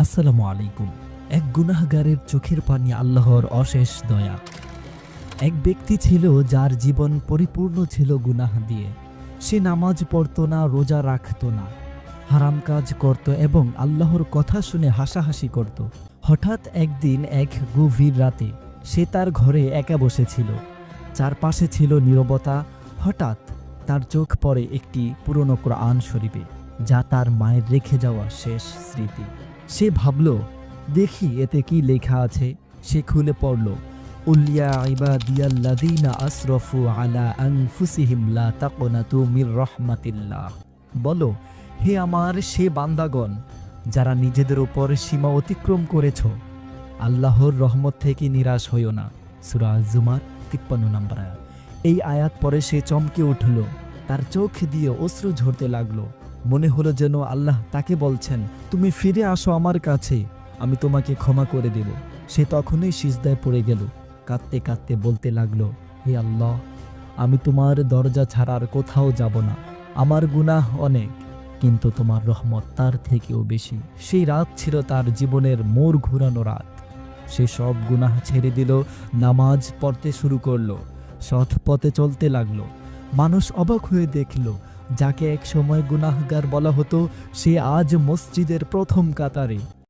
আসসালামু আলাইকুম। এক গুনাহগারের চোখের পানি আল্লাহর অশেষ দয়া। এক ব্যক্তি ছিল যার জীবন পরিপূর্ণ ছিল গুনাহ দিয়ে। সে নামাজ পড়তো না, রোজা রাখতো না, হারাম কাজ করত এবং আল্লাহর কথা শুনে হাসাহাসি করত। হঠাৎ একদিন এক গভীর রাতে সে তার ঘরে একা বসেছিল। চারপাশে ছিল নীরবতা। হঠাৎ তার চোখ পড়ে একটি পুরনো কোরআন শরীফে, যা তার মায়ের রেখে যাওয়া শেষ স্মৃতি। সে ভাবল, দেখি এতে কি লেখা আছে। সে খুলে পড়ল, উলিয়া ইবাদিয়াল্লাযীনা আসরাফু আলা আনফুসিহিম লা তাকনাতু মির রাহমাতিল্লাহ। বলো, হে আমার সে বান্দাগণ যারা নিজেদের উপর সীমা অতিক্রম করেছ, আল্লাহর রহমত থেকে নিরাশ হইও না। সূরা আয-জুমার ৫৩ নম্বর আয়াত। এই আয়াত পরে সে চমকে উঠল। তার চোখ দিয়ে অশ্রু ঝরতে লাগলো। মনে হলো যেন আল্লাহ তাকে বলছেন, তুমি ফিরে আসো আমার কাছে, আমি তোমাকে ক্ষমা করে দেব। সে তখনই সিজদায় পড়ে গেল। কাঁদতে কাঁদতে বলতে লাগলো, হে আল্লাহ, আমি তোমার দরজা ছাড়ার কোথাও যাব না। আমার গুনাহ অনেক, কিন্তু তোমার রহমত তার থেকেও বেশি। সেই রাত ছিল তার জীবনের মোড় ঘুরানো রাত। সে সব গুনাহ ছেড়ে দিল, নামাজ পড়তে শুরু করলো, সৎ পথে চলতে লাগলো। মানুষ অবাক হয়ে দেখল, যাকে এক সময় গুনাহগার বলা হতো, সে আজ মসজিদের প্রথম কাতারে।